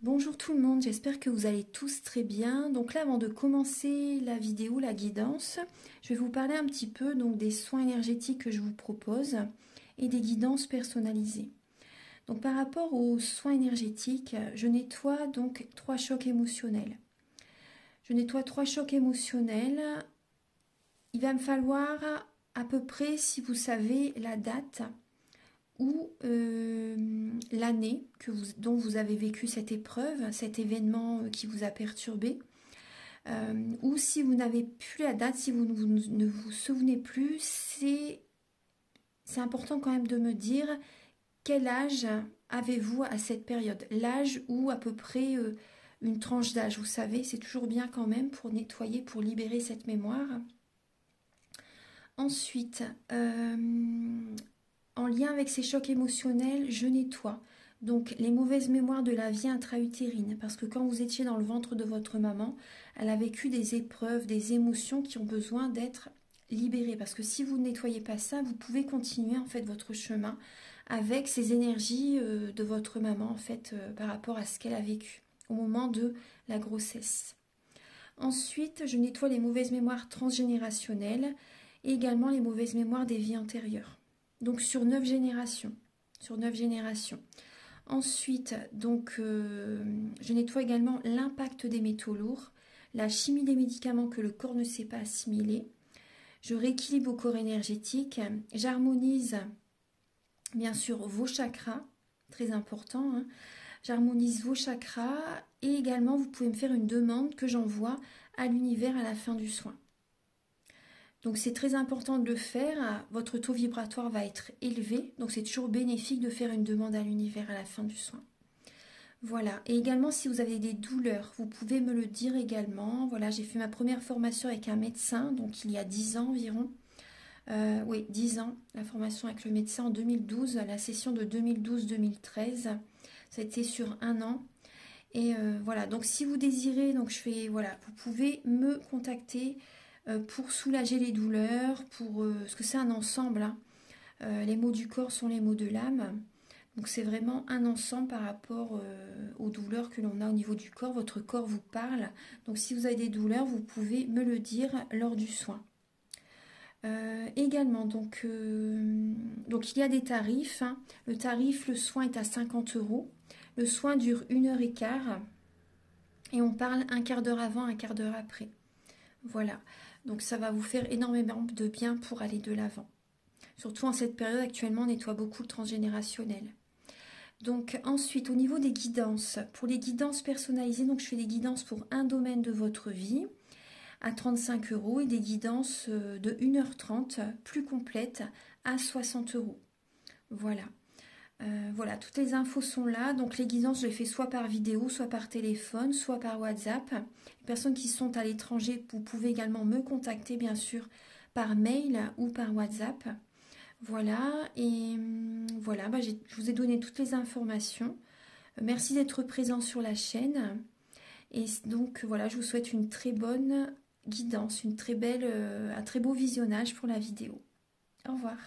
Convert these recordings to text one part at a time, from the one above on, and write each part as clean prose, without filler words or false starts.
Bonjour tout le monde, j'espère que vous allez tous très bien. Donc là, avant de commencer la vidéo, la guidance, je vais vous parler un petit peu des soins énergétiques que je vous propose et des guidances personnalisées. Donc par rapport aux soins énergétiques, je nettoie donc 3 chocs émotionnels. Je nettoie 3 chocs émotionnels. Il va me falloir à peu près, si vous savez la date, ou l'année dont vous avez vécu cette épreuve, cet événement qui vous a perturbé, ou si vous n'avez plus la date, si vous ne vous souvenez plus, c'est important quand même de me dire quel âge avez-vous à cette période, l'âge ou à peu près une tranche d'âge, vous savez, c'est toujours bien quand même pour nettoyer, pour libérer cette mémoire. Ensuite, en lien avec ces chocs émotionnels, je nettoie donc les mauvaises mémoires de la vie intra-utérine, parce que quand vous étiez dans le ventre de votre maman, elle a vécu des épreuves, des émotions qui ont besoin d'être libérées, parce que si vous ne nettoyez pas ça, vous pouvez continuer en fait votre chemin avec ces énergies de votre maman en fait par rapport à ce qu'elle a vécu au moment de la grossesse. Ensuite, je nettoie les mauvaises mémoires transgénérationnelles et également les mauvaises mémoires des vies antérieures. Donc sur 9 générations. Sur 9 générations. Ensuite, je nettoie également l'impact des métaux lourds, la chimie des médicaments que le corps ne sait pas assimiler. Je rééquilibre vos corps énergétiques. J'harmonise bien sûr vos chakras, très important. Hein. J'harmonise vos chakras et également vous pouvez me faire une demande que j'envoie à l'univers à la fin du soin. Donc c'est très important de le faire, votre taux vibratoire va être élevé, donc c'est toujours bénéfique de faire une demande à l'univers à la fin du soin. Voilà, et également si vous avez des douleurs, vous pouvez me le dire également. Voilà, j'ai fait ma première formation avec un médecin, donc il y a 10 ans environ. Oui, 10 ans, la formation avec le médecin en 2012, la session de 2012-2013, ça a été sur un an. Et voilà, donc si vous désirez, vous pouvez me contacter pour soulager les douleurs, parce que c'est un ensemble. Hein. Les maux du corps sont les maux de l'âme. Donc c'est vraiment un ensemble par rapport aux douleurs que l'on a au niveau du corps. Votre corps vous parle. Donc si vous avez des douleurs, vous pouvez me le dire lors du soin. Également, donc il y a des tarifs. Hein. Le tarif, le soin est à 50 €. Le soin dure 1h15 et on parle un quart d'heure avant, un quart d'heure après. Voilà, donc ça va vous faire énormément de bien pour aller de l'avant. Surtout en cette période, actuellement, on nettoie beaucoup le transgénérationnel. Donc ensuite, au niveau des guidances, pour les guidances personnalisées, donc je fais des guidances pour un domaine de votre vie à 35 € et des guidances de 1h30 plus complètes à 60 €. Voilà. Voilà, toutes les infos sont là. Donc les guidances, je les fais soit par vidéo, soit par téléphone, soit par WhatsApp. Les personnes qui sont à l'étranger, vous pouvez également me contacter, bien sûr, par mail ou par WhatsApp. Voilà, et voilà, je vous ai donné toutes les informations. Merci d'être présent sur la chaîne. Et donc voilà, je vous souhaite une très bonne guidance, un très beau visionnage pour la vidéo. Au revoir.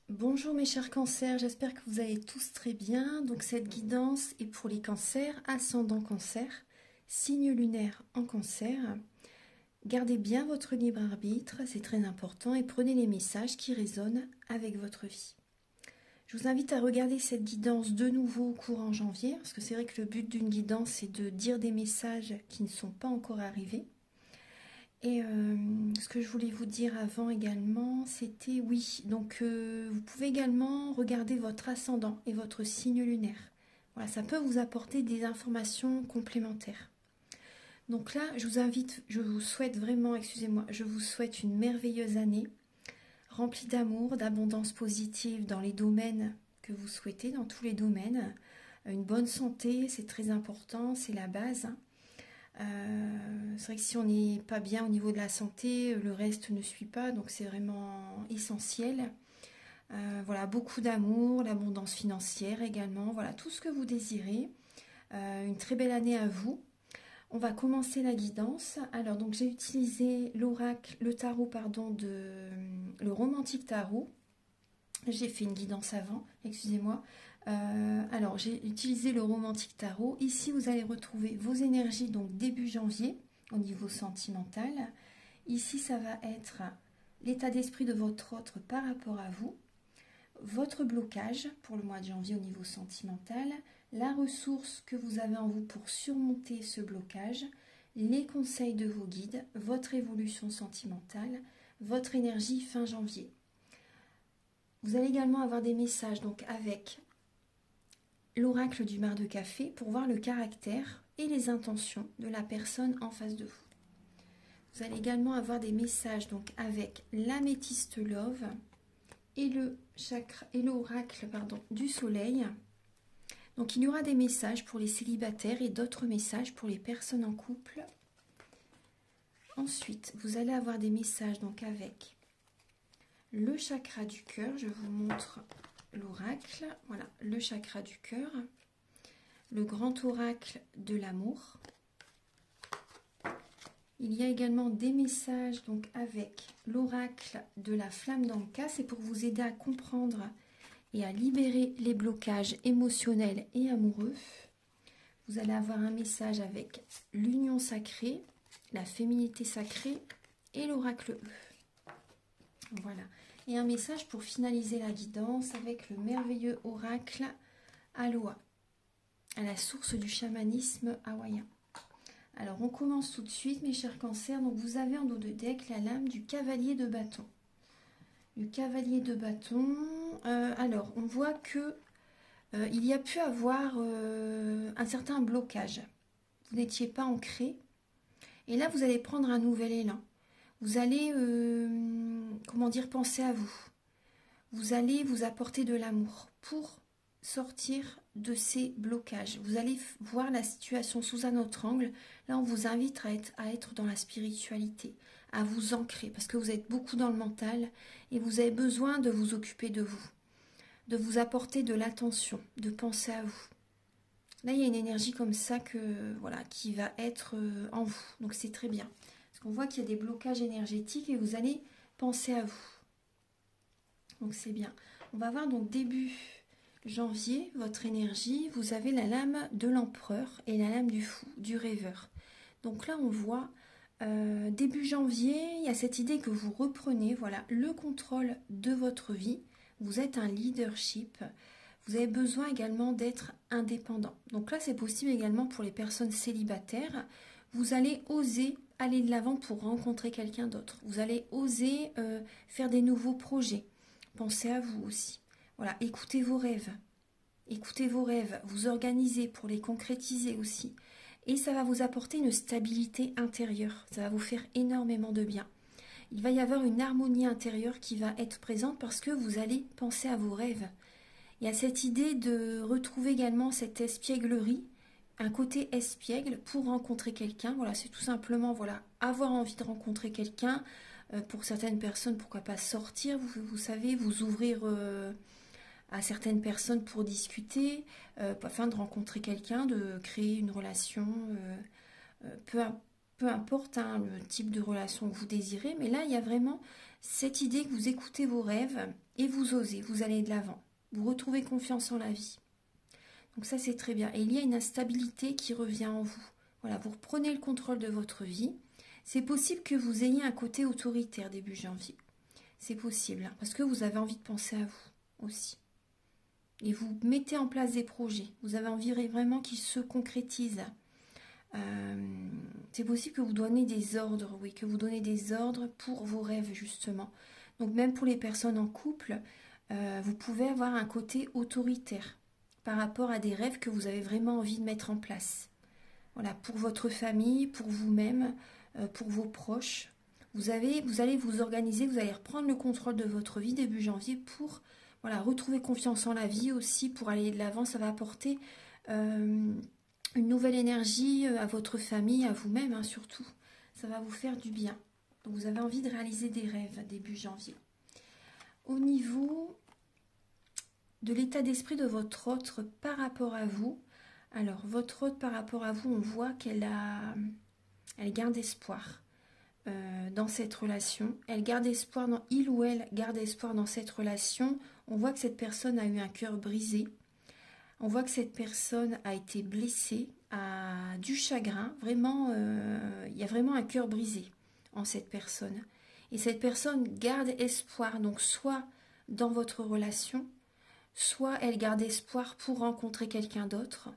Bonjour mes chers cancers, j'espère que vous allez tous très bien. Donc cette guidance est pour les cancers, ascendant cancer, signe lunaire en cancer. Gardez bien votre libre arbitre, c'est très important, et prenez les messages qui résonnent avec votre vie. Je vous invite à regarder cette guidance de nouveau courant janvier, parce que c'est vrai que le but d'une guidance, c'est de dire des messages qui ne sont pas encore arrivés. Et ce que je voulais vous dire avant également, c'était oui, donc vous pouvez également regarder votre ascendant et votre signe lunaire. Voilà, ça peut vous apporter des informations complémentaires. Donc là, je vous souhaite vraiment, je vous souhaite une merveilleuse année, remplie d'amour, d'abondance positive dans les domaines que vous souhaitez, dans tous les domaines. Une bonne santé, c'est très important, c'est la base. C'est vrai que si on n'est pas bien au niveau de la santé, le reste ne suit pas, donc c'est vraiment essentiel. Voilà, beaucoup d'amour, l'abondance financière également, voilà, tout ce que vous désirez. Une très belle année à vous. On va commencer la guidance. Alors, donc j'ai utilisé l'oracle, le tarot, pardon, le romantique tarot. J'ai fait une guidance avant, excusez-moi, Alors, j'ai utilisé le romantique tarot. Ici, vous allez retrouver vos énergies, donc début janvier, au niveau sentimental. Ici, ça va être l'état d'esprit de votre autre par rapport à vous, votre blocage pour le mois de janvier au niveau sentimental, la ressource que vous avez en vous pour surmonter ce blocage, les conseils de vos guides, votre évolution sentimentale, votre énergie fin janvier. Vous allez également avoir des messages donc avec l'oracle du mar de café pour voir le caractère et les intentions de la personne en face de vous. Vous allez également avoir des messages donc avec l'améthyste love et le chakra et l'oracle du soleil. Donc il y aura des messages pour les célibataires et d'autres messages pour les personnes en couple. Ensuite, vous allez avoir des messages donc avec le chakra du cœur. Je vous montre l'oracle. Voilà, le chakra du cœur. Le grand oracle de l'amour. Il y a également des messages donc avec l'oracle de la flamme d'Anka. C'est pour vous aider à comprendre et à libérer les blocages émotionnels et amoureux. Vous allez avoir un message avec l'union sacrée, la féminité sacrée et l'oracle E. Voilà. Et un message pour finaliser la guidance avec le merveilleux oracle Aloha, à la source du chamanisme hawaïen. Alors on commence tout de suite mes chers cancers. Donc vous avez en dos de deck la lame du cavalier de bâton. Le cavalier de bâton, alors on voit que il y a pu avoir un certain blocage. Vous n'étiez pas ancré. Et là vous allez prendre un nouvel élan. Vous allez, comment dire, penser à vous. Vous allez vous apporter de l'amour pour sortir de ces blocages. Vous allez voir la situation sous un autre angle. Là, on vous invite à être dans la spiritualité, à vous ancrer, parce que vous êtes beaucoup dans le mental et vous avez besoin de vous occuper de vous apporter de l'attention, de penser à vous. Là, il y a une énergie comme ça voilà, qui va être en vous. Donc, c'est très bien. Parce qu'on voit qu'il y a des blocages énergétiques et vous allez penser à vous. Donc, c'est bien. On va voir donc début janvier, votre énergie. Vous avez la lame de l'empereur et la lame du fou, du rêveur. Donc là, on voit début janvier, il y a cette idée que vous reprenez voilà, le contrôle de votre vie. Vous êtes un leadership. Vous avez besoin également d'être indépendant. Donc là, c'est possible également pour les personnes célibataires. Vous allez oser aller de l'avant pour rencontrer quelqu'un d'autre. Vous allez oser faire des nouveaux projets. Pensez à vous aussi. Voilà, écoutez vos rêves. Écoutez vos rêves, vous organisez pour les concrétiser aussi. Et ça va vous apporter une stabilité intérieure. Ça va vous faire énormément de bien. Il va y avoir une harmonie intérieure qui va être présente parce que vous allez penser à vos rêves. Il y a cette idée de retrouver également cette espièglerie, un côté espiègle pour rencontrer quelqu'un. Voilà, c'est tout simplement voilà, avoir envie de rencontrer quelqu'un. Pour certaines personnes, pourquoi pas sortir, vous savez, vous ouvrir à certaines personnes pour discuter, afin de rencontrer quelqu'un, de créer une relation, peu importe hein, le type de relation que vous désirez. Mais là, il y a vraiment cette idée que vous écoutez vos rêves et vous osez, vous allez de l'avant. Vous retrouvez confiance en la vie. Donc ça, c'est très bien. Et il y a une instabilité qui revient en vous. Voilà, vous reprenez le contrôle de votre vie. C'est possible que vous ayez un côté autoritaire début janvier. C'est possible, hein, parce que vous avez envie de penser à vous aussi. Et vous mettez en place des projets. Vous avez envie vraiment qu'ils se concrétisent. C'est possible que vous donnez des ordres, oui, que vous donnez des ordres pour vos rêves, justement. Donc même pour les personnes en couple, vous pouvez avoir un côté autoritaire par rapport à des rêves que vous avez vraiment envie de mettre en place. Voilà, pour votre famille, pour vous-même, pour vos proches. Vous allez vous organiser, vous allez reprendre le contrôle de votre vie début janvier pour voilà, retrouver confiance en la vie aussi, pour aller de l'avant. Ça va apporter une nouvelle énergie à votre famille, à vous-même hein, surtout. Ça va vous faire du bien. Donc vous avez envie de réaliser des rêves début janvier. Au niveau de l'état d'esprit de votre autre par rapport à vous, alors votre autre par rapport à vous, on voit qu'elle garde espoir dans cette relation. Elle garde espoir il ou elle garde espoir dans cette relation. On voit que cette personne a eu un cœur brisé. On voit que cette personne a été blessée, a du chagrin. Vraiment, il y a vraiment un cœur brisé en cette personne. Et cette personne garde espoir, donc soit dans votre relation, soit elle garde espoir pour rencontrer quelqu'un d'autre.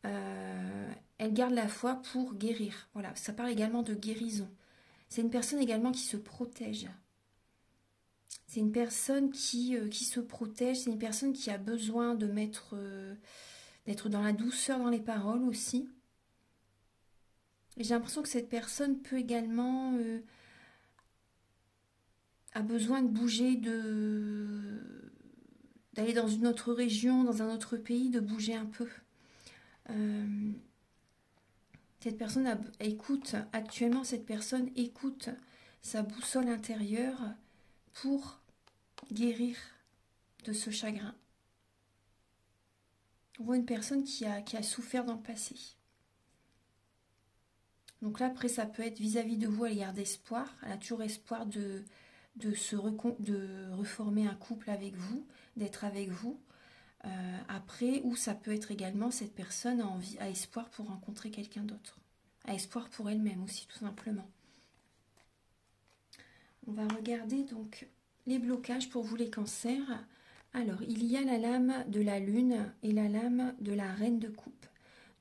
Elle garde la foi pour guérir. Voilà, ça parle également de guérison. C'est une personne également qui se protège. C'est une personne qui se protège. C'est une personne qui a besoin de d'être dans la douceur dans les paroles aussi. Et j'ai l'impression que cette personne peut également a besoin de bouger, d'aller dans une autre région, dans un autre pays, de bouger un peu. Cette personne écoute, actuellement cette personne écoute sa boussole intérieure pour guérir de ce chagrin. On voit une personne qui a souffert dans le passé. Donc là, après, ça peut être vis-à-vis de vous, elle garde espoir. Elle a toujours espoir de reformer un couple avec vous, d'être avec vous. Après, ou ça peut être également cette personne a espoir pour rencontrer quelqu'un d'autre. A espoir pour elle-même aussi, tout simplement. On va regarder donc les blocages pour vous les cancers. Alors, il y a la lame de la lune et la lame de la reine de coupe.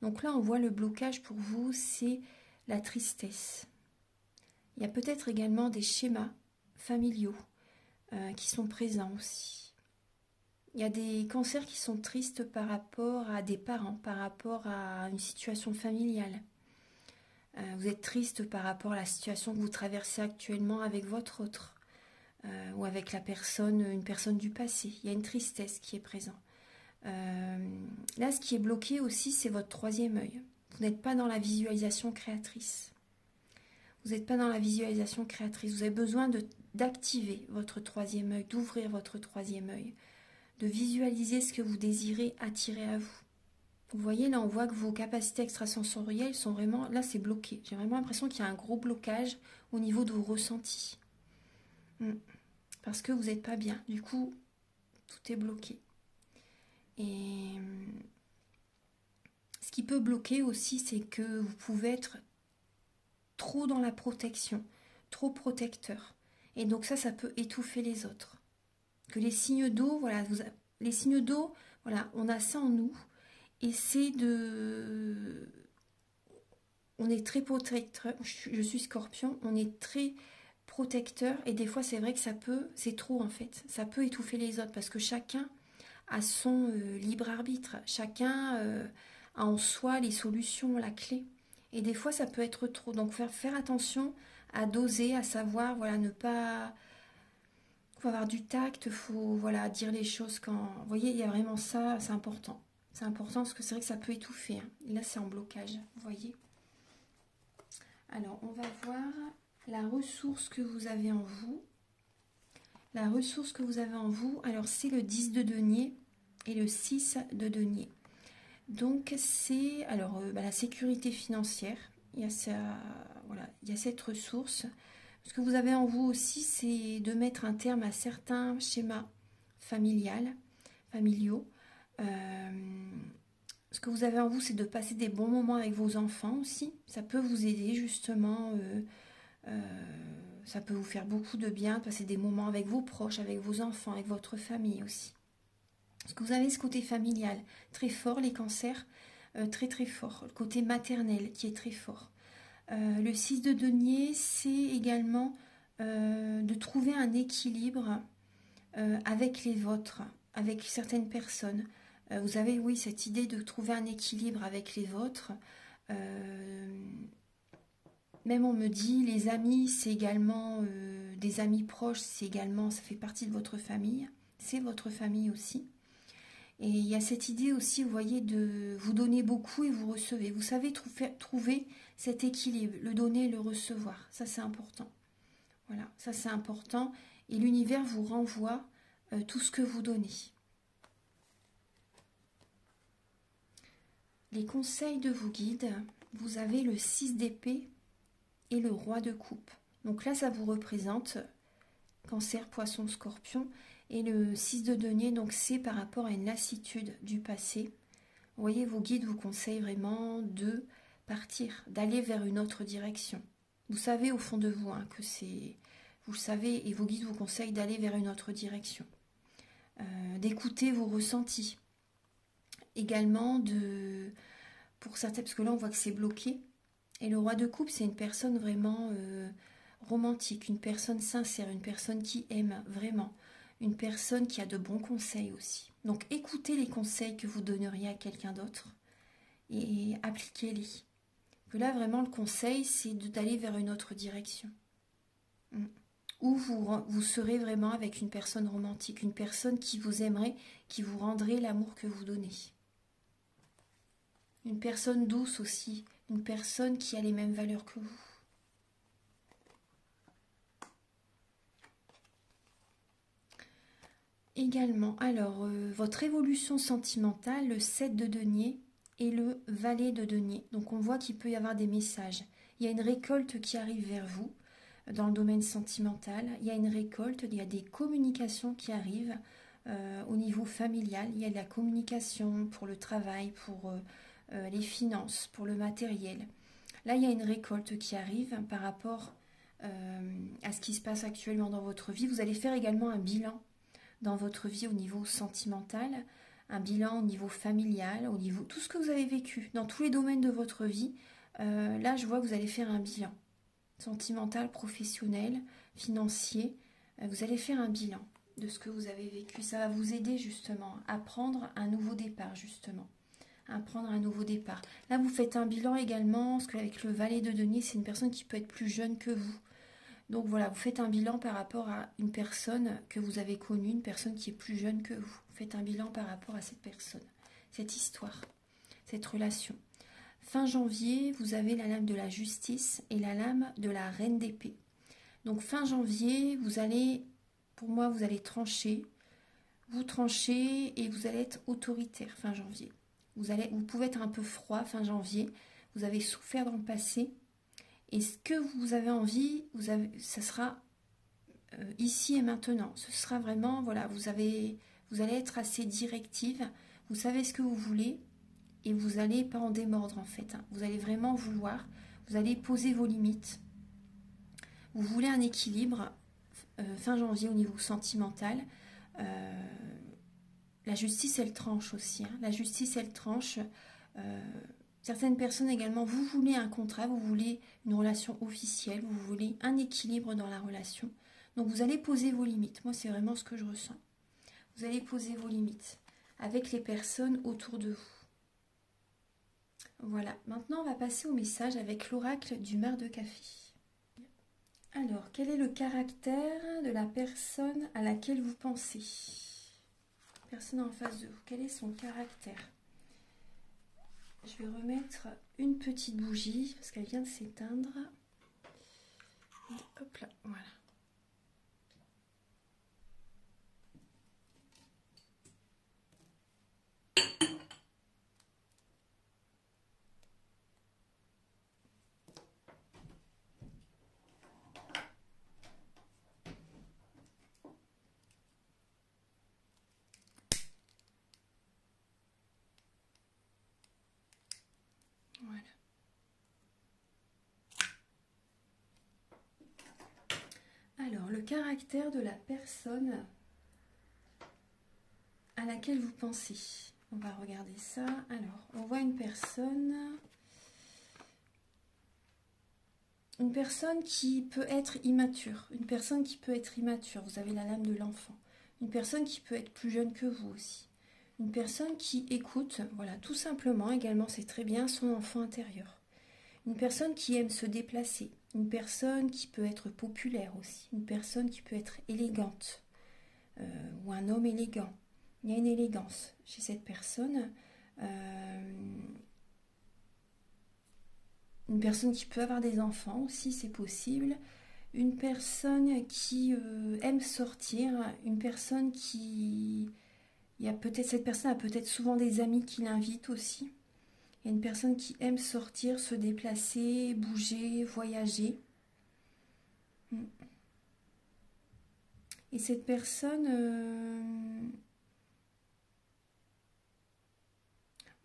Donc là, on voit le blocage pour vous, c'est la tristesse. Il y a peut-être également des schémas familiaux qui sont présents aussi. Il y a des cancers qui sont tristes par rapport à des parents, par rapport à une situation familiale. Vous êtes triste par rapport à la situation que vous traversez actuellement avec votre autre. Ou avec une personne du passé. Il y a une tristesse qui est présente. Là, ce qui est bloqué aussi, c'est votre troisième œil. Vous n'êtes pas dans la visualisation créatrice. Vous n'êtes pas dans la visualisation créatrice. Vous avez besoin d'activer votre troisième œil, d'ouvrir votre troisième œil, de visualiser ce que vous désirez attirer à vous. Vous voyez, là, on voit que vos capacités extrasensorielles sont vraiment... Là, c'est bloqué. J'ai vraiment l'impression qu'il y a un gros blocage au niveau de vos ressentis. Parce que vous n'êtes pas bien. Du coup, tout est bloqué. Et ce qui peut bloquer aussi, c'est que vous pouvez être trop dans la protection, trop protecteur. Et donc ça peut étouffer les autres. Que les signes d'eau, voilà, les signes d'eau, voilà, on a ça en nous. Et c'est de... On est très protecteur. Je suis Scorpion, on est très protecteur. Et des fois, c'est vrai que c'est trop en fait. Ça peut étouffer les autres parce que chacun a son libre arbitre. Chacun a en soi les solutions, la clé. Et des fois, ça peut être trop. Donc, faire attention à doser, à savoir, voilà, ne pas... Il faut avoir du tact, il faut voilà, dire les choses quand... Vous voyez, il y a vraiment ça, c'est important. C'est important parce que c'est vrai que ça peut étouffer. Hein. Là, c'est en blocage, vous voyez. Alors, on va voir la ressource que vous avez en vous. La ressource que vous avez en vous, alors c'est le 10 de denier et le 6 de denier. Donc, c'est la sécurité financière. Il y a voilà, il y a cette ressource. Ce que vous avez en vous aussi, c'est de mettre un terme à certains schémas familiaux. Ce que vous avez en vous, c'est de passer des bons moments avec vos enfants aussi. Ça peut vous aider justement. Ça peut vous faire beaucoup de bien, de passer des moments avec vos proches, avec vos enfants, avec votre famille aussi. Parce que vous avez ce côté familial très fort, les cancers, très très fort. Le côté maternel qui est très fort. Le 6 de denier, c'est également de trouver un équilibre avec les vôtres, avec certaines personnes. Vous avez, oui, cette idée de trouver un équilibre avec les vôtres. Même on me dit, les amis, c'est également des amis proches, c'est également, ça fait partie de votre famille. C'est votre famille aussi. Et il y a cette idée aussi, vous voyez, de vous donner beaucoup et vous recevez. Vous savez trouver cet équilibre, le donner et le recevoir. Ça, c'est important. Voilà, ça, c'est important. Et l'univers vous renvoie tout ce que vous donnez. Les conseils de vos guides, vous avez le 6 d'épée et le roi de coupe. Donc là, ça vous représente Cancer, Poisson, Scorpion. Et le 6 de denier, donc c'est par rapport à une lassitude du passé. Vous voyez, vos guides vous conseillent vraiment de partir, d'aller vers une autre direction. Vous savez au fond de vous hein, que c'est... Vous le savez et vos guides vous conseillent d'aller vers une autre direction. D'écouter vos ressentis. Également de... Pour certains, parce que là on voit que c'est bloqué. Et le roi de coupe, c'est une personne vraiment romantique, une personne sincère, une personne qui aime vraiment. Une personne qui a de bons conseils aussi. Donc écoutez les conseils que vous donneriez à quelqu'un d'autre et appliquez-les. Que là vraiment le conseil c'est d'aller vers une autre direction. Où vous serez vraiment avec une personne romantique, une personne qui vous aimerait, qui vous rendrait l'amour que vous donnez. Une personne douce aussi, une personne qui a les mêmes valeurs que vous. Également, alors, votre évolution sentimentale, le 7 de denier et le valet de denier. Donc on voit qu'il peut y avoir des messages. Il y a une récolte qui arrive vers vous dans le domaine sentimental. Il y a une récolte, il y a des communications qui arrivent au niveau familial. Il y a de la communication pour le travail, pour les finances, pour le matériel. Là, il y a une récolte qui arrive par rapport à ce qui se passe actuellement dans votre vie. Vous allez faire également un bilan dans votre vie au niveau sentimental, un bilan au niveau familial, au niveau tout ce que vous avez vécu, dans tous les domaines de votre vie. Là, je vois que vous allez faire un bilan sentimental, professionnel, financier. Vous allez faire un bilan de ce que vous avez vécu. Ça va vous aider justement à prendre un nouveau départ, justement. À prendre un nouveau départ. Là, vous faites un bilan également, parce qu'avec le valet de denier, c'est une personne qui peut être plus jeune que vous. Donc voilà, vous faites un bilan par rapport à une personne que vous avez connue, une personne qui est plus jeune que vous. Vous faites un bilan par rapport à cette personne, cette histoire, cette relation. Fin janvier, vous avez la lame de la justice et la lame de la reine d'épée. Donc fin janvier, vous allez, pour moi, vous allez trancher. Vous tranchez et vous allez être autoritaire fin janvier. Vous pouvez être un peu froid fin janvier. Vous avez souffert dans le passé. Et ce que vous avez envie, ça sera ici et maintenant. Ce sera vraiment, voilà, vous allez être assez directive. Vous savez ce que vous voulez et vous n'allez pas en démordre en fait. Hein. Vous allez vraiment vouloir, vous allez poser vos limites. Vous voulez un équilibre fin janvier au niveau sentimental. La justice, elle tranche aussi. Hein. La justice, elle tranche. Certaines personnes également, vous voulez un contrat, vous voulez une relation officielle, vous voulez un équilibre dans la relation. Donc vous allez poser vos limites. Moi, c'est vraiment ce que je ressens. Vous allez poser vos limites avec les personnes autour de vous. Voilà. Maintenant, on va passer au message avec l'oracle du mar de café. Alors, quel est le caractère de la personne à laquelle vous pensez? Personne en face de vous. Quel est son caractère? Je vais remettre une petite bougie parce qu'elle vient de s'éteindre. Hop là, voilà. Voilà. Alors, le caractère de la personne à laquelle vous pensez. On va regarder ça. Alors, on voit une personne qui peut être immature. Une personne qui peut être immature. Vous avez la lame de l'enfant. Une personne qui peut être plus jeune que vous aussi. Une personne qui écoute, voilà, tout simplement, également, c'est très bien, son enfant intérieur. Une personne qui aime se déplacer. Une personne qui peut être populaire aussi. Une personne qui peut être élégante. Ou un homme élégant. Il y a une élégance chez cette personne. Une personne qui peut avoir des enfants aussi, c'est possible. Une personne qui aime sortir. Une personne qui... cette personne a peut-être souvent des amis qui l'invitent aussi. Il y a une personne qui aime sortir, se déplacer, bouger, voyager. Et cette personne...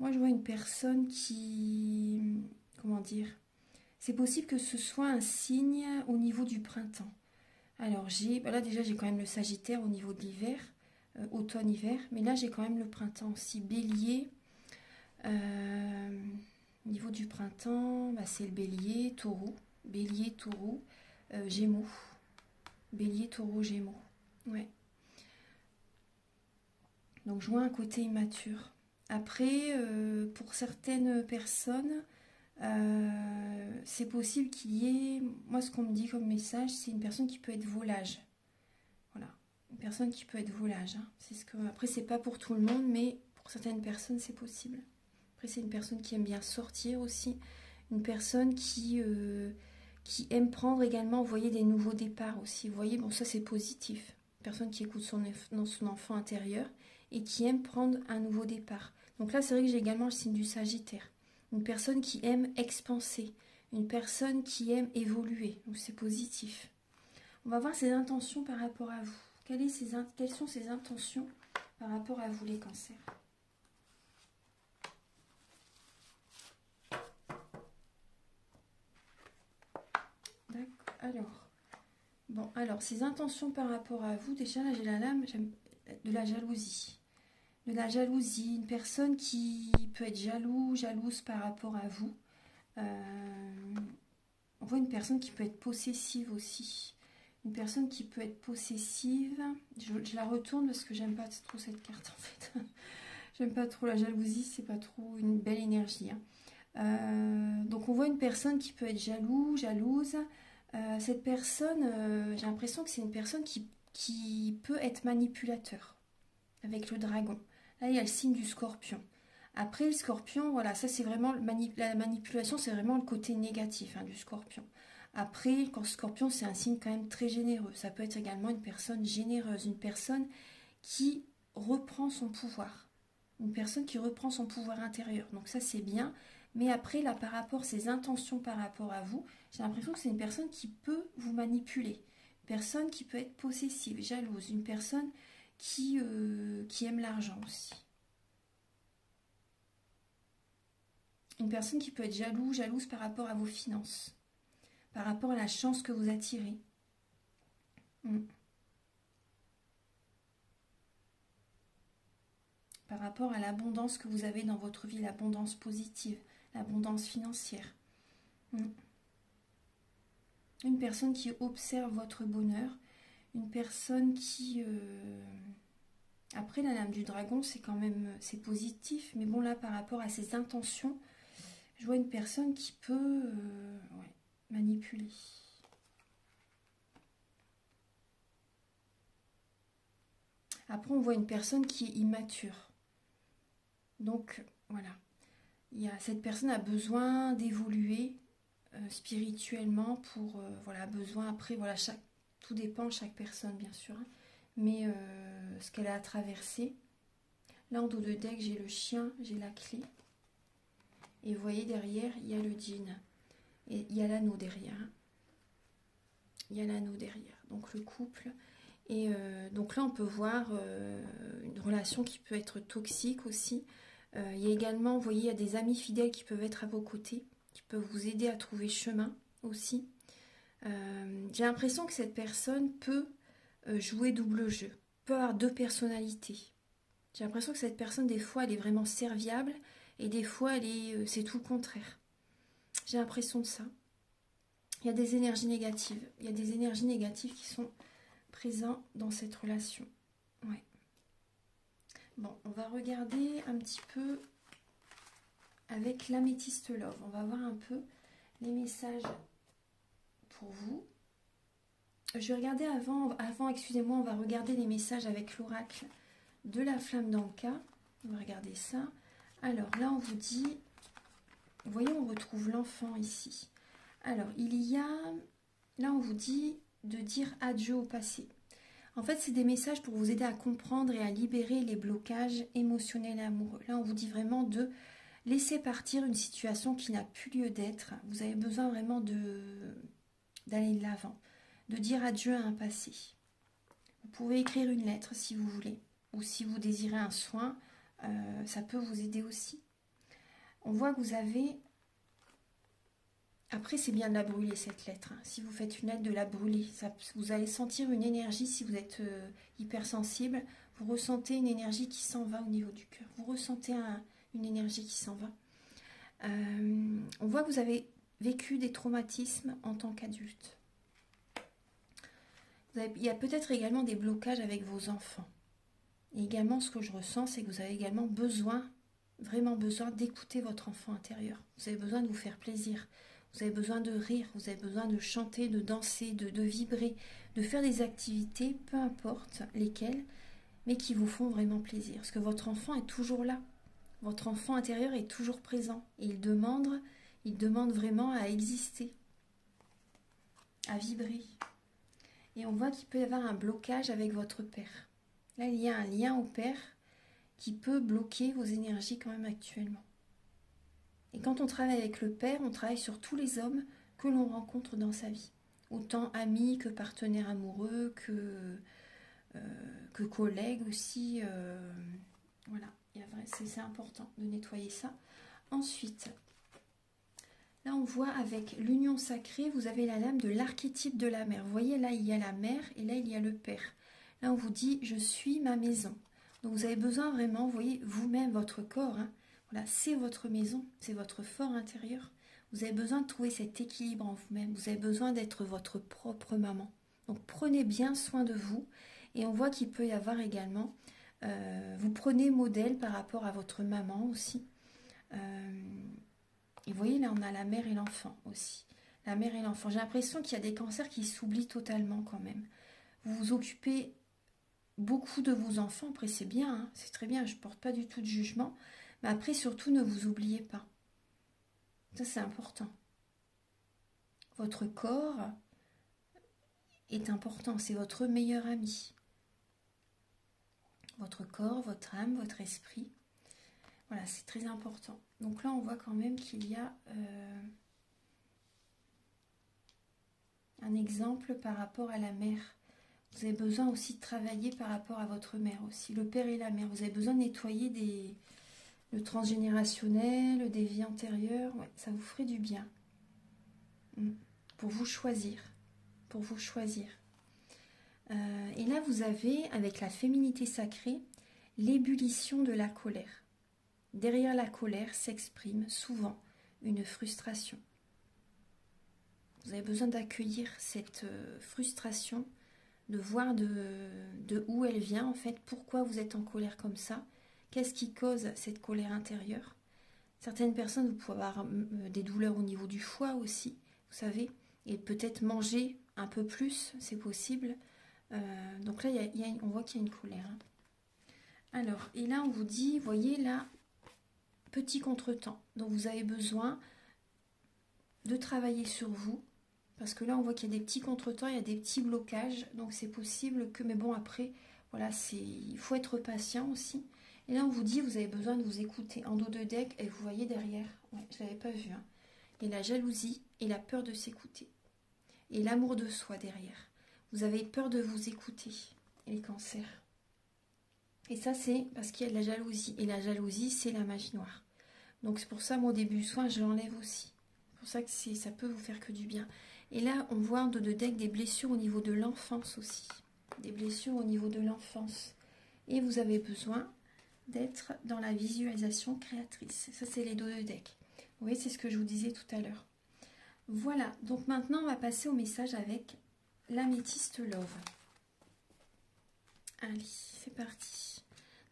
Moi, je vois une personne qui... Comment dire? C'est possible que ce soit un signe au niveau du printemps. Alors, là, déjà, j'ai quand même le Sagittaire au niveau de l'hiver, automne-hiver. Mais là, j'ai quand même le printemps aussi. Bélier. Au niveau du printemps, bah, c'est le bélier, taureau. Bélier, taureau, gémeaux. Bélier, taureau, gémeaux. Ouais. Donc je vois un côté immature. Après, pour certaines personnes, c'est possible qu'il y ait... Moi, ce qu'on me dit comme message, c'est une personne qui peut être volage. Voilà. Une personne qui peut être volage. Hein. C'est ce que... Après, c'est pas pour tout le monde, mais pour certaines personnes, c'est possible. Après, c'est une personne qui aime bien sortir aussi. Une personne qui aime prendre également, vous voyez, des nouveaux départs aussi. Vous voyez, bon, ça, c'est positif. Une personne qui écoute son enfant intérieur et qui aime prendre un nouveau départ. Donc là, c'est vrai que j'ai également le signe du Sagittaire. Une personne qui aime expanser. Une personne qui aime évoluer. Donc, c'est positif. On va voir ses intentions par rapport à vous. Quelles sont ses intentions par rapport à vous, les cancers? D'accord. Alors, ses intentions par rapport à vous, déjà là j'ai la lame de la jalousie. De la jalousie, une personne qui peut être jalouse par rapport à vous. On voit une personne qui peut être possessive aussi. Une personne qui peut être possessive. Je la retourne parce que j'aime pas trop cette carte en fait. J'aime pas trop la jalousie, c'est pas trop une belle énergie. Hein. Donc on voit une personne qui peut être jalouse. Cette personne, j'ai l'impression que c'est une personne qui peut être manipulateur avec le dragon. Là, il y a le signe du scorpion. Après, le scorpion, voilà, ça c'est vraiment la manipulation, c'est vraiment le côté négatif hein, du scorpion. Après, quand scorpion, c'est un signe quand même très généreux. Ça peut être également une personne généreuse, une personne qui reprend son pouvoir. Une personne qui reprend son pouvoir intérieur. Donc ça, c'est bien. Mais après, là, par rapport à ses intentions par rapport à vous, j'ai l'impression que c'est une personne qui peut vous manipuler. Une personne qui peut être possessive, jalouse. Une personne qui aime l'argent aussi. Une personne qui peut être jalouse par rapport à vos finances. Par rapport à la chance que vous attirez. Par rapport à l'abondance que vous avez dans votre vie, l'abondance positive, l'abondance financière. Une personne qui observe votre bonheur, une personne qui... Après, la lame du dragon, c'est quand même... c'est positif, mais bon, là, par rapport à ses intentions, je vois une personne qui peut manipuler. Après, on voit une personne qui est immature. Donc, voilà. Cette personne a besoin d'évoluer spirituellement pour... voilà, besoin... Après, voilà, tout dépend de chaque personne, bien sûr. Hein, mais ce qu'elle a à traverser. Là, en dos de deck, j'ai le chien, j'ai la clé. Et vous voyez, derrière, il y a le djinn. Et il y a l'anneau derrière. Hein. Il y a l'anneau derrière. Donc, le couple... Et donc là, on peut voir une relation qui peut être toxique aussi. Il y a également, vous voyez, il y a des amis fidèles qui peuvent être à vos côtés, qui peuvent vous aider à trouver chemin aussi. J'ai l'impression que cette personne peut jouer double jeu, peut avoir deux personnalités. J'ai l'impression que cette personne, des fois, elle est vraiment serviable et des fois, c'est tout le contraire. J'ai l'impression de ça. Il y a des énergies négatives. Il y a des énergies négatives qui sont présent dans cette relation. Ouais. Bon, on va regarder un petit peu avec l'améthyste love. On va voir un peu les messages pour vous. Je vais regarder avant excusez-moi, on va regarder les messages avec l'oracle de la flamme d'Anka. On va regarder ça. Alors là, on vous dit, vous voyez, on retrouve l'enfant ici. Alors, là, on vous dit de dire adieu au passé. En fait, c'est des messages pour vous aider à comprendre et à libérer les blocages émotionnels et amoureux. Là, on vous dit vraiment de laisser partir une situation qui n'a plus lieu d'être. Vous avez besoin vraiment d'aller de l'avant, de dire adieu à un passé. Vous pouvez écrire une lettre si vous voulez, ou si vous désirez un soin, ça peut vous aider aussi. On voit que vous avez... Après, c'est bien de la brûler, cette lettre. Hein. Si vous faites une lettre, de la brûler. Ça, vous allez sentir une énergie, si vous êtes hypersensible, vous ressentez une énergie qui s'en va au niveau du cœur. Vous ressentez une énergie qui s'en va. On voit que vous avez vécu des traumatismes en tant qu'adulte. Il y a peut-être également des blocages avec vos enfants. Et également, ce que je ressens, c'est que vous avez également besoin, vraiment besoin d'écouter votre enfant intérieur. Vous avez besoin de vous faire plaisir. Vous avez besoin de rire, vous avez besoin de chanter, de danser, de vibrer, de faire des activités, peu importe lesquelles, mais qui vous font vraiment plaisir. Parce que votre enfant est toujours là. Votre enfant intérieur est toujours présent. Et il demande vraiment à exister, à vibrer. Et on voit qu'il peut y avoir un blocage avec votre père. Là, il y a un lien au père qui peut bloquer vos énergies quand même actuellement. Et quand on travaille avec le père, on travaille sur tous les hommes que l'on rencontre dans sa vie. Autant amis que partenaires amoureux, que collègues aussi. Voilà, c'est important de nettoyer ça. Ensuite, là on voit avec l'union sacrée, vous avez la lame de l'archétype de la mère. Vous voyez, là il y a la mère et là il y a le père. Là on vous dit, je suis ma maison. Donc vous avez besoin vraiment, vous voyez, vous-même, votre corps, hein, voilà, c'est votre maison, c'est votre fort intérieur. Vous avez besoin de trouver cet équilibre en vous-même. Vous avez besoin d'être votre propre maman. Donc prenez bien soin de vous. Et on voit qu'il peut y avoir également, vous prenez modèle par rapport à votre maman aussi. Et vous voyez, là on a la mère et l'enfant aussi. La mère et l'enfant. J'ai l'impression qu'il y a des cancers qui s'oublient totalement quand même. Vous vous occupez beaucoup de vos enfants. Après c'est bien, hein, c'est très bien, je ne porte pas du tout de jugement. Mais après, surtout, ne vous oubliez pas. Ça, c'est important. Votre corps est important. C'est votre meilleur ami. Votre corps, votre âme, votre esprit. Voilà, c'est très important. Donc là, on voit quand même qu'il y a un exemple par rapport à la mère. Vous avez besoin aussi de travailler par rapport à votre mère aussi. Le père et la mère. Vous avez besoin de nettoyer le transgénérationnel, des vies antérieures, ouais, ça vous ferait du bien. Pour vous choisir. Pour vous choisir. Et là, vous avez, avec la féminité sacrée, l'ébullition de la colère. Derrière la colère s'exprime souvent une frustration. Vous avez besoin d'accueillir cette frustration, de voir de où elle vient, en fait, pourquoi vous êtes en colère comme ça. Qu'est-ce qui cause cette colère intérieure? Certaines personnes, vous pouvez avoir des douleurs au niveau du foie aussi, vous savez, et peut-être manger un peu plus, c'est possible. Donc là, on voit qu'il y a une colère. Hein. Alors, et là, on vous dit, voyez là, petit contretemps. Donc, vous avez besoin de travailler sur vous, parce que là, on voit qu'il y a des petits contretemps, il y a des petits blocages. Donc, c'est possible que, mais bon, après, voilà, il faut être patient aussi. Et là, on vous dit, vous avez besoin de vous écouter en dos de deck, et vous voyez derrière, ouais, je ne l'avais pas vu, hein, et la jalousie et la peur de s'écouter. Et l'amour de soi derrière. Vous avez peur de vous écouter, les cancers. Et ça, c'est parce qu'il y a de la jalousie. Et la jalousie, c'est la magie noire. Donc, c'est pour ça, mon début de soin, je l'enlève aussi. C'est pour ça que ça peut vous faire que du bien. Et là, on voit en dos de deck des blessures au niveau de l'enfance aussi. Des blessures au niveau de l'enfance. Et vous avez besoin d'être dans la visualisation créatrice. Ça, c'est les dos de deck. Vous voyez, c'est ce que je vous disais tout à l'heure. Voilà. Donc, maintenant, on va passer au message avec l'améthyste love. Allez, c'est parti.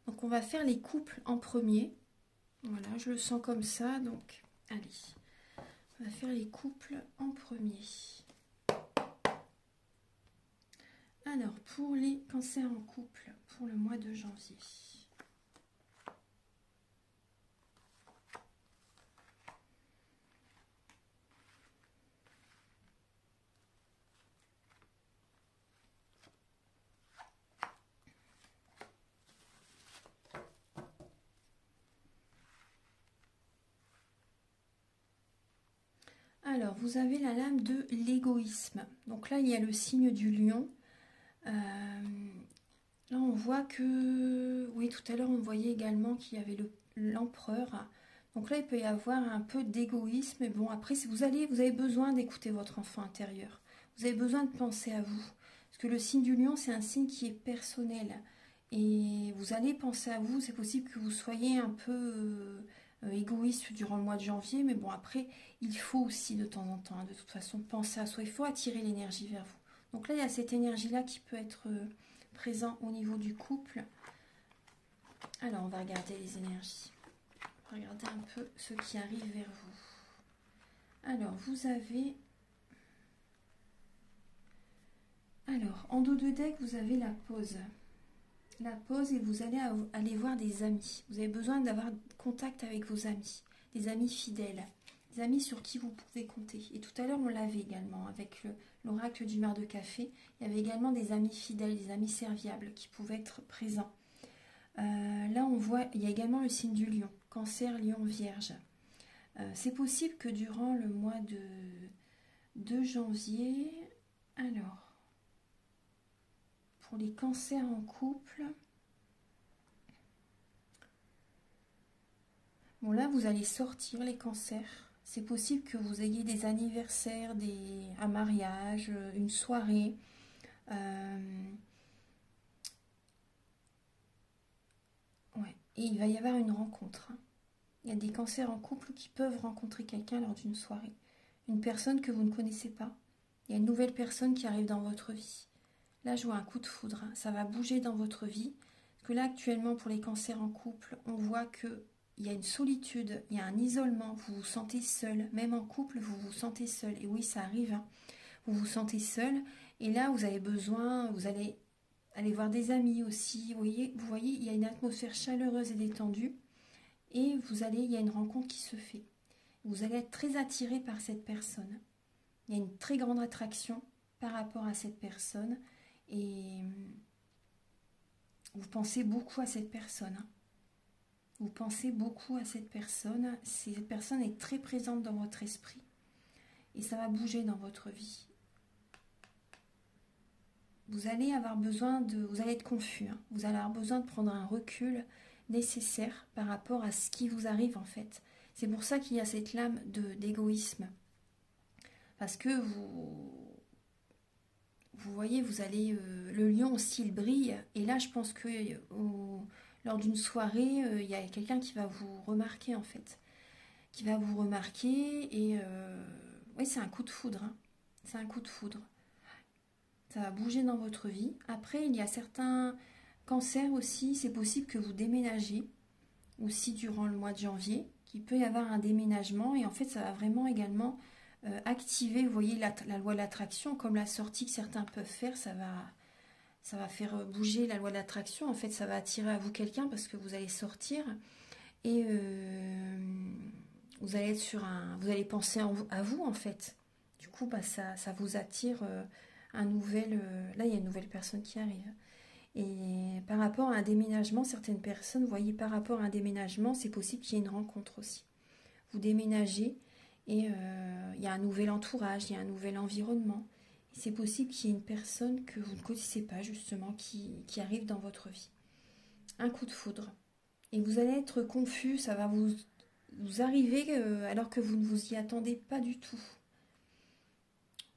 Donc, on va faire les couples en premier. Voilà, je le sens comme ça. Donc, allez. On va faire les couples en premier. Alors, pour les cancers en couple, pour le mois de janvier. Alors, vous avez la lame de l'égoïsme. Donc là, il y a le signe du lion. Là, on voit que... Oui, tout à l'heure, on voyait également qu'il y avait l'empereur. Donc là, il peut y avoir un peu d'égoïsme. Mais bon, après, si vous avez besoin d'écouter votre enfant intérieur. Vous avez besoin de penser à vous. Parce que le signe du lion, c'est un signe qui est personnel. Et vous allez penser à vous. C'est possible que vous soyez un peu égoïste durant le mois de janvier. Mais bon, après, il faut aussi de temps en temps, hein, de toute façon, penser à soi. Il faut attirer l'énergie vers vous. Donc là, il y a cette énergie-là qui peut être présente au niveau du couple. Alors, on va regarder les énergies. Regardez un peu ce qui arrive vers vous. Alors, vous avez... Alors, en dos de deck, vous avez la pause. La pause et vous allez aller voir des amis. Vous avez besoin d'avoir contact avec vos amis. Des amis fidèles. Des amis sur qui vous pouvez compter. Et tout à l'heure, on l'avait également avec l'oracle du mar de café. Il y avait également des amis fidèles, des amis serviables qui pouvaient être présents. Là, on voit, il y a également le signe du lion. Cancer, lion, vierge. C'est possible que durant le mois de janvier, alors, pour les cancers en couple, bon là, vous allez sortir les cancers. C'est possible que vous ayez des anniversaires, un mariage, une soirée. Ouais. Et il va y avoir une rencontre. Il y a des cancers en couple qui peuvent rencontrer quelqu'un lors d'une soirée. Une personne que vous ne connaissez pas. Il y a une nouvelle personne qui arrive dans votre vie. Là, je vois un coup de foudre. Ça va bouger dans votre vie. Parce que là, actuellement, pour les cancers en couple, on voit qu'il y a une solitude, il y a un isolement. Vous vous sentez seul. Même en couple, vous vous sentez seul. Et oui, ça arrive. Hein. Vous vous sentez seul. Et là, vous avez besoin, vous allez aller voir des amis aussi. Vous voyez, il y a une atmosphère chaleureuse et détendue. Et il y a une rencontre qui se fait. Vous allez être très attiré par cette personne. Il y a une très grande attraction par rapport à cette personne. Et vous pensez beaucoup à cette personne. Vous pensez beaucoup à cette personne. Cette personne est très présente dans votre esprit. Et ça va bouger dans votre vie. Vous allez avoir besoin de... Vous allez être confus. Hein. Vous allez avoir besoin de prendre un recul nécessaire par rapport à ce qui vous arrive en fait. C'est pour ça qu'il y a cette lame d'égoïsme. Parce que vous voyez, vous allez... le lion aussi, il brille. Et là, je pense que lors d'une soirée, il y a quelqu'un qui va vous remarquer en fait. Qui va vous remarquer et... oui, c'est un coup de foudre. Hein. C'est un coup de foudre. Ça va bouger dans votre vie. Après, il y a certains cancers aussi. C'est possible que vous déménagez aussi durant le mois de janvier. Qu'il peut y avoir un déménagement. Et en fait, ça va vraiment également activer, vous voyez, la loi de l'attraction. Comme la sortie que certains peuvent faire, ça va faire bouger la loi de l'attraction. En fait, ça va attirer à vous quelqu'un parce que vous allez sortir. Et vous allez être vous allez penser à vous, en fait. Du coup, bah, ça vous attire... là il y a une nouvelle personne qui arrive. Et par rapport à un déménagement, certaines personnes, vous voyez, par rapport à un déménagement, c'est possible qu'il y ait une rencontre aussi. Vous déménagez et il y a un nouvel entourage, il y a un nouvel environnement. C'est possible qu'il y ait une personne que vous ne connaissez pas justement qui arrive dans votre vie. Un coup de foudre. Et vous allez être confus, ça va vous arriver alors que vous ne vous y attendez pas du tout.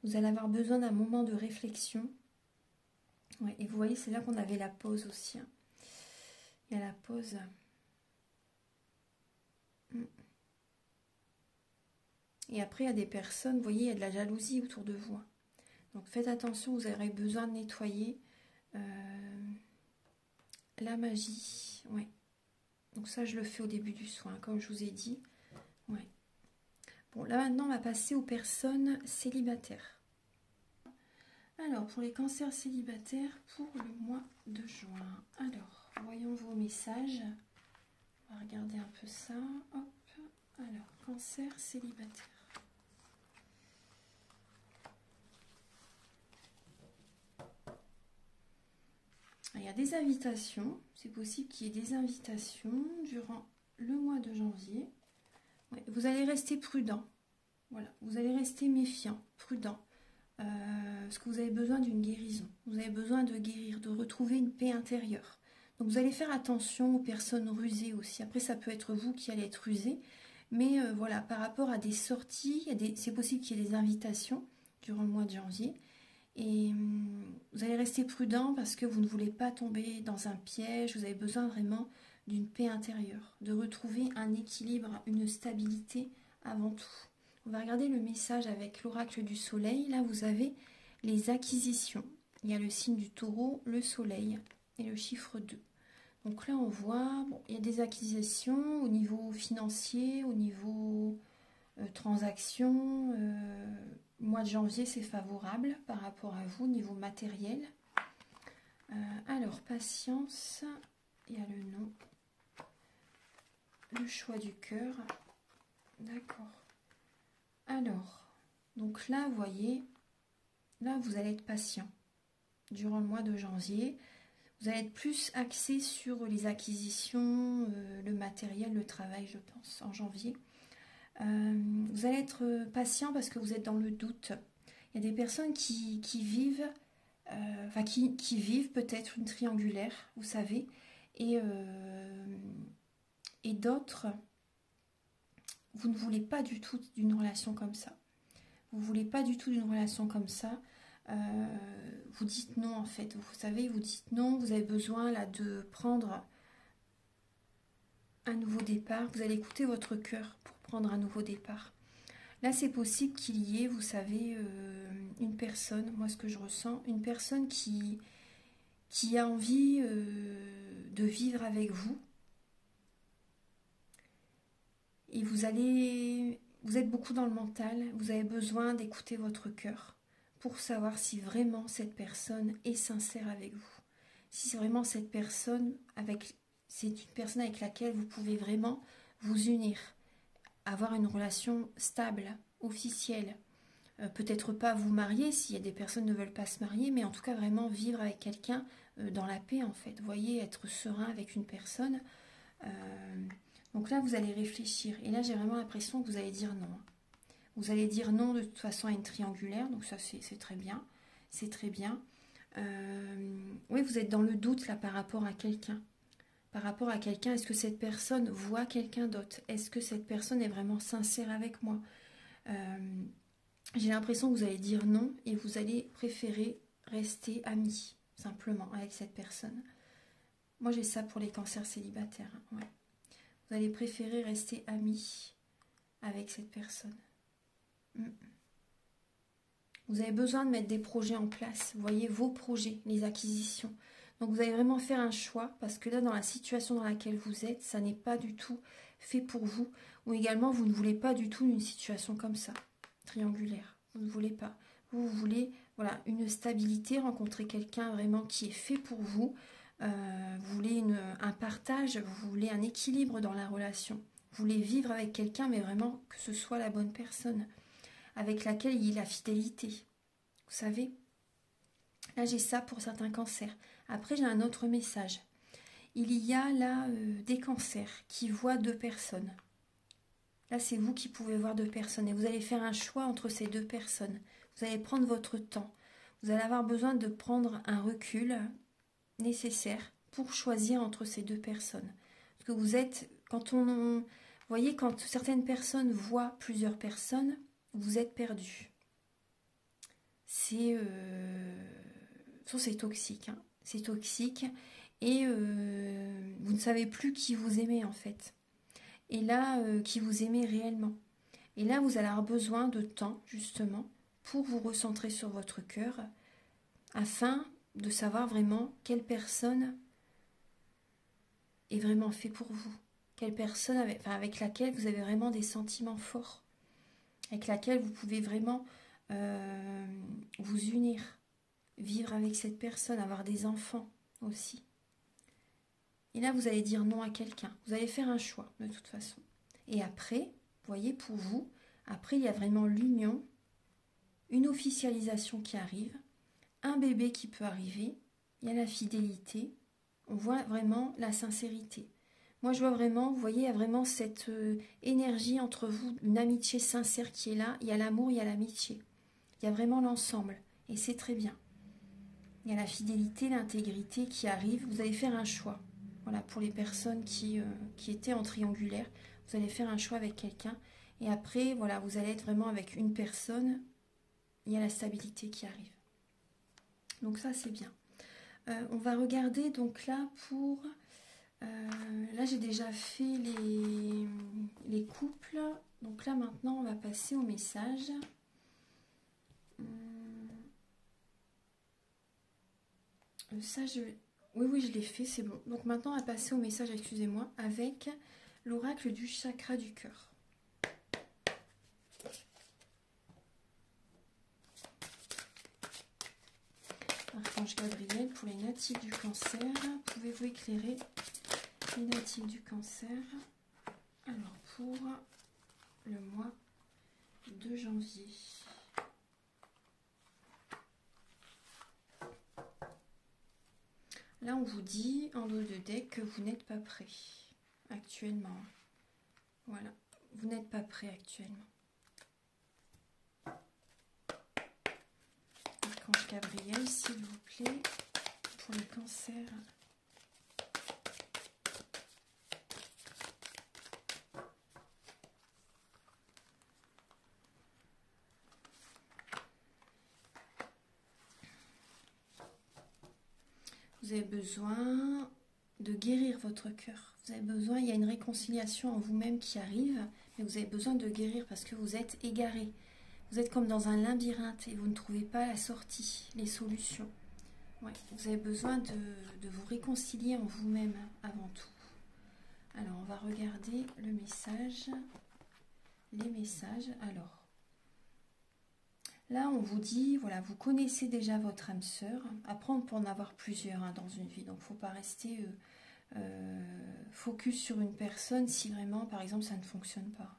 Vous allez avoir besoin d'un moment de réflexion. Ouais, et vous voyez, c'est là qu'on avait la pause aussi. Hein. Il y a la pause. Et après, il y a des personnes, vous voyez, il y a de la jalousie autour de vous. Donc faites attention, vous aurez besoin de nettoyer. La magie, ouais. Donc ça, je le fais au début du soin, comme je vous ai dit. Ouais. Bon, là maintenant, on va passer aux personnes célibataires. Alors, pour les cancers célibataires, pour le mois de juin. Alors, voyons vos messages. On va regarder un peu ça. Hop. Alors, cancer célibataire. Il y a des invitations. C'est possible qu'il y ait des invitations durant le mois de janvier. Ouais, vous allez rester prudent. Voilà, vous allez rester méfiant, prudent. Parce que vous avez besoin d'une guérison. Vous avez besoin de guérir, de retrouver une paix intérieure. Donc vous allez faire attention aux personnes rusées aussi. Après, ça peut être vous qui allez être rusé. Mais voilà, par rapport à des sorties, c'est possible qu'il y ait des invitations durant le mois de janvier. Et vous allez rester prudent parce que vous ne voulez pas tomber dans un piège. Vous avez besoin vraiment d'une paix intérieure, de retrouver un équilibre, une stabilité avant tout. On va regarder le message avec l'oracle du soleil. Là, vous avez les acquisitions. Il y a le signe du taureau, le soleil et le chiffre 2. Donc là, on voit, bon, il y a des acquisitions au niveau financier, au niveau transactions. Le mois de janvier, c'est favorable par rapport à vous, au niveau matériel. Alors, patience, il y a le nom, le choix du cœur. D'accord. Alors, donc là, vous voyez, là, vous allez être patient durant le mois de janvier. Vous allez être plus axé sur les acquisitions, le matériel, le travail, je pense, en janvier. Vous allez être patient parce que vous êtes dans le doute. Il y a des personnes qui vivent, qui vivent peut-être une triangulaire, vous savez, et d'autres, vous ne voulez pas du tout d'une relation comme ça. Vous ne voulez pas du tout d'une relation comme ça. Vous dites non en fait. Vous savez, vous dites non, vous avez besoin là de prendre un nouveau départ. Vous allez écouter votre cœur pour prendre un nouveau départ. Là, c'est possible qu'il y ait, vous savez, une personne, moi ce que je ressens, une personne qui a envie de vivre avec vous. Et vous êtes beaucoup dans le mental, vous avez besoin d'écouter votre cœur pour savoir si vraiment cette personne est sincère avec vous. Si vraiment cette personne, c'est une personne avec laquelle vous pouvez vraiment vous unir, avoir une relation stable, officielle. Peut-être pas vous marier s'il y a des personnes qui ne veulent pas se marier, mais en tout cas vraiment vivre avec quelqu'un dans la paix en fait. Vous voyez, être serein avec une personne. Donc là, vous allez réfléchir. Et là, j'ai vraiment l'impression que vous allez dire non. Vous allez dire non de toute façon à une triangulaire. Donc ça, c'est très bien. C'est très bien. Oui, vous êtes dans le doute là par rapport à quelqu'un. Par rapport à quelqu'un, est-ce que cette personne voit quelqu'un d'autre? Est-ce que cette personne est vraiment sincère avec moi? J'ai l'impression que vous allez dire non et vous allez préférer rester amis, simplement, avec cette personne. Moi, j'ai ça pour les cancers célibataires. Hein, ouais. Vous allez préférer rester amis avec cette personne. Vous avez besoin de mettre des projets en place. Vous voyez, vos projets, les acquisitions. Donc, vous allez vraiment faire un choix parce que là, dans la situation dans laquelle vous êtes, ça n'est pas du tout fait pour vous. Ou également, vous ne voulez pas du tout une situation comme ça, triangulaire. Vous ne voulez pas. Vous voulez voilà, une stabilité, rencontrer quelqu'un vraiment qui est fait pour vous. Vous voulez un partage, vous voulez un équilibre dans la relation. Vous voulez vivre avec quelqu'un, mais vraiment que ce soit la bonne personne, avec laquelle il y ait la fidélité. Vous savez, là j'ai ça pour certains cancers. Après j'ai un autre message. Il y a là des cancers qui voient deux personnes. Là c'est vous qui pouvez voir deux personnes et vous allez faire un choix entre ces deux personnes. Vous allez prendre votre temps. Vous allez avoir besoin de prendre un recul nécessaire pour choisir entre ces deux personnes. Parce que vous êtes, vous voyez, quand certaines personnes voient plusieurs personnes, vous êtes perdu. C'est toxique, hein. C'est toxique et vous ne savez plus qui vous aimez en fait. Et là, qui vous aimez réellement. Et là, vous allez avoir besoin de temps justement pour vous recentrer sur votre cœur afin de savoir vraiment quelle personne est vraiment fait pour vous. Quelle personne avec laquelle vous avez vraiment des sentiments forts. Avec laquelle vous pouvez vraiment vous unir. Vivre avec cette personne, avoir des enfants aussi. Et là, vous allez dire non à quelqu'un. Vous allez faire un choix de toute façon. Et après, vous voyez, pour vous, après, il y a vraiment l'union, une officialisation qui arrive, un bébé qui peut arriver, il y a la fidélité, on voit vraiment la sincérité. Moi, je vois vraiment, vous voyez, il y a vraiment cette énergie entre vous, une amitié sincère qui est là. Il y a l'amour, il y a l'amitié. Il y a vraiment l'ensemble. Et c'est très bien. Il y a la fidélité, l'intégrité qui arrive. Vous allez faire un choix. Voilà, pour les personnes qui étaient en triangulaire, vous allez faire un choix avec quelqu'un. Et après, voilà, vous allez être vraiment avec une personne. Il y a la stabilité qui arrive. Donc ça, c'est bien. On va regarder donc là pour... là, j'ai déjà fait les couples. Donc là, maintenant, on va passer au message. Ça, oui, je l'ai fait, c'est bon. Donc maintenant, on va passer au message, excusez-moi, avec l'oracle du chakra du cœur. Archange Gabriel, pour les natifs du cancer, pouvez-vous éclairer les natifs du cancer? Alors, pour le mois de janvier. Là, on vous dit en dos de deck que vous n'êtes pas prêt actuellement. Voilà, vous n'êtes pas prêt actuellement. Archange Gabriel, s'il vous plaît, pour le cancer. Vous avez besoin de guérir votre cœur. Vous avez besoin, il y a une réconciliation en vous-même qui arrive, mais vous avez besoin de guérir parce que vous êtes égaré. Vous êtes comme dans un labyrinthe et vous ne trouvez pas la sortie, les solutions. Ouais, vous avez besoin de vous réconcilier en vous-même avant tout. Alors, on va regarder le message, les messages. Alors, là, on vous dit, voilà, vous connaissez déjà votre âme sœur. Après, on peut en avoir plusieurs dans une vie, donc il ne faut pas rester focus sur une personne si vraiment, par exemple, ça ne fonctionne pas.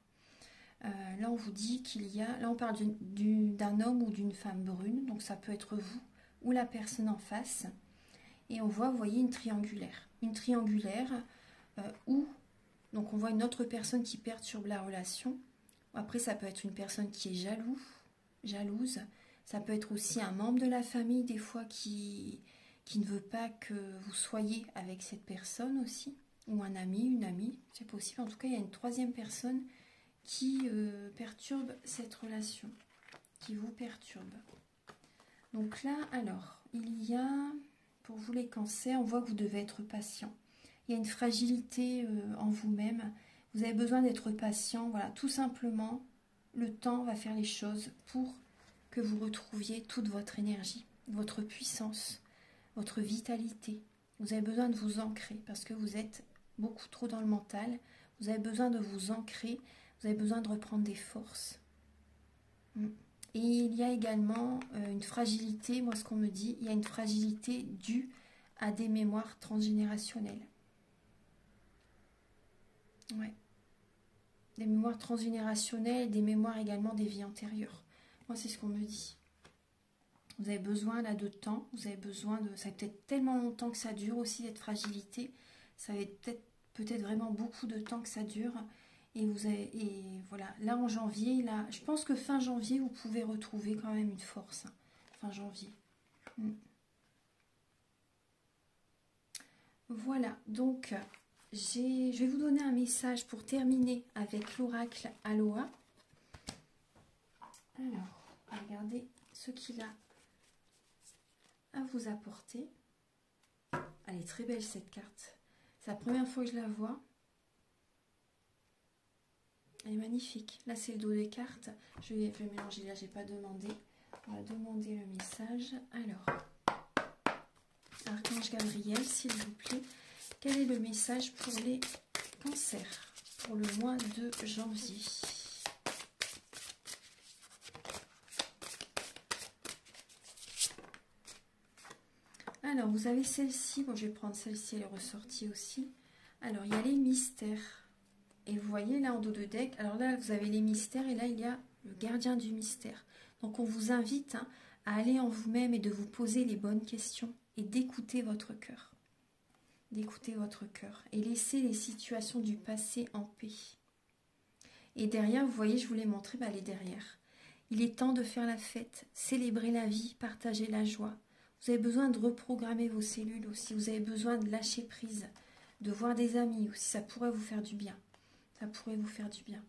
Là, on vous dit qu'il y a... Là, on parle d'un homme ou d'une femme brune. Donc, ça peut être vous ou la personne en face. Et on voit, vous voyez, une triangulaire. Une triangulaire où... Donc, on voit une autre personne qui perturbe la relation. Après, ça peut être une personne qui est jalouse. Ça peut être aussi un membre de la famille, des fois, qui ne veut pas que vous soyez avec cette personne aussi. Ou un ami, une amie. C'est possible. En tout cas, il y a une troisième personne qui perturbe cette relation, qui vous perturbe. Donc là, alors, il y a, pour vous les cancers, on voit que vous devez être patient. Il y a une fragilité en vous-même. Vous avez besoin d'être patient. Voilà, tout simplement, le temps va faire les choses pour que vous retrouviez toute votre énergie, votre puissance, votre vitalité. Vous avez besoin de vous ancrer parce que vous êtes beaucoup trop dans le mental. Vous avez besoin de vous ancrer. Vous avez besoin de reprendre des forces. Et il y a également une fragilité, moi ce qu'on me dit, il y a une fragilité due à des mémoires transgénérationnelles. Ouais. Des mémoires transgénérationnelles, des mémoires également des vies antérieures. Moi c'est ce qu'on me dit. Vous avez besoin là de temps, vous avez besoin de... Ça fait peut-être tellement longtemps que ça dure aussi, cette fragilité. Ça fait peut-être vraiment beaucoup de temps que ça dure. Et voilà, là en janvier, là, je pense que fin janvier, vous pouvez retrouver quand même une force. Fin janvier. Voilà, donc je vais vous donner un message pour terminer avec l'oracle Aloha. Alors, regardez ce qu'il a à vous apporter. Elle est très belle cette carte. C'est la première fois que je la vois. Elle est magnifique. Là, c'est le dos des cartes. Je vais mélanger. Là, j'ai pas demandé. On va demander le message. Alors, Archange Gabriel, s'il vous plaît, quel est le message pour les cancers pour le mois de janvier? Alors, vous avez celle-ci. Bon, je vais prendre celle-ci, elle est ressortie aussi. Alors, il y a les mystères. Et vous voyez là en dos de deck, alors là vous avez les mystères et là il y a le gardien du mystère. Donc on vous invite à aller en vous-même et de vous poser les bonnes questions et d'écouter votre cœur. D'écouter votre cœur et laisser les situations du passé en paix. Et derrière, vous voyez, je vous l'ai montré, elle est derrière. Il est temps de faire la fête, célébrer la vie, partager la joie. Vous avez besoin de reprogrammer vos cellules aussi. Vous avez besoin de lâcher prise, de voir des amis aussi. Ça pourrait vous faire du bien. Ça pourrait vous faire du bien.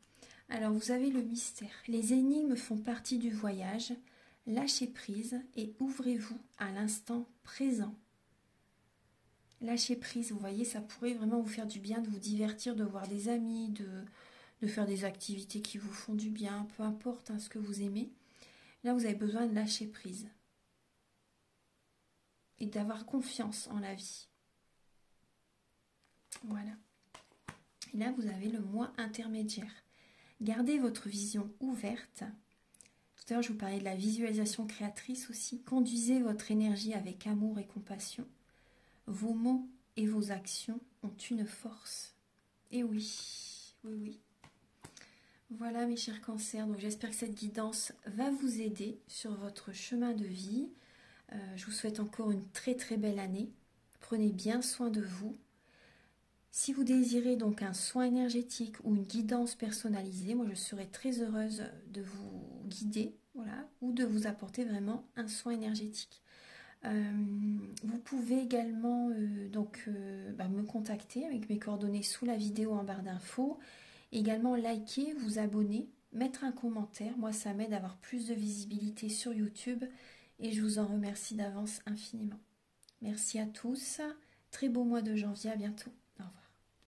Alors, vous avez le mystère. Les énigmes font partie du voyage. Lâchez prise et ouvrez-vous à l'instant présent. Lâchez prise, vous voyez, ça pourrait vraiment vous faire du bien de vous divertir, de voir des amis, de faire des activités qui vous font du bien, peu importe ce que vous aimez. Là, vous avez besoin de lâcher prise et d'avoir confiance en la vie. Voilà. Et là, vous avez le moi intermédiaire. Gardez votre vision ouverte. Tout à l'heure, je vous parlais de la visualisation créatrice aussi. Conduisez votre énergie avec amour et compassion. Vos mots et vos actions ont une force. Et oui, oui, oui. Voilà mes chers cancers, donc j'espère que cette guidance va vous aider sur votre chemin de vie. Je vous souhaite encore une très très belle année. Prenez bien soin de vous. Si vous désirez donc un soin énergétique ou une guidance personnalisée, moi je serai très heureuse de vous guider, voilà, ou de vous apporter vraiment un soin énergétique. Vous pouvez également me contacter avec mes coordonnées sous la vidéo en barre d'infos. Également liker, vous abonner, mettre un commentaire. Moi ça m'aide à avoir plus de visibilité sur YouTube et je vous en remercie d'avance infiniment. Merci à tous. Très beau mois de janvier, à bientôt.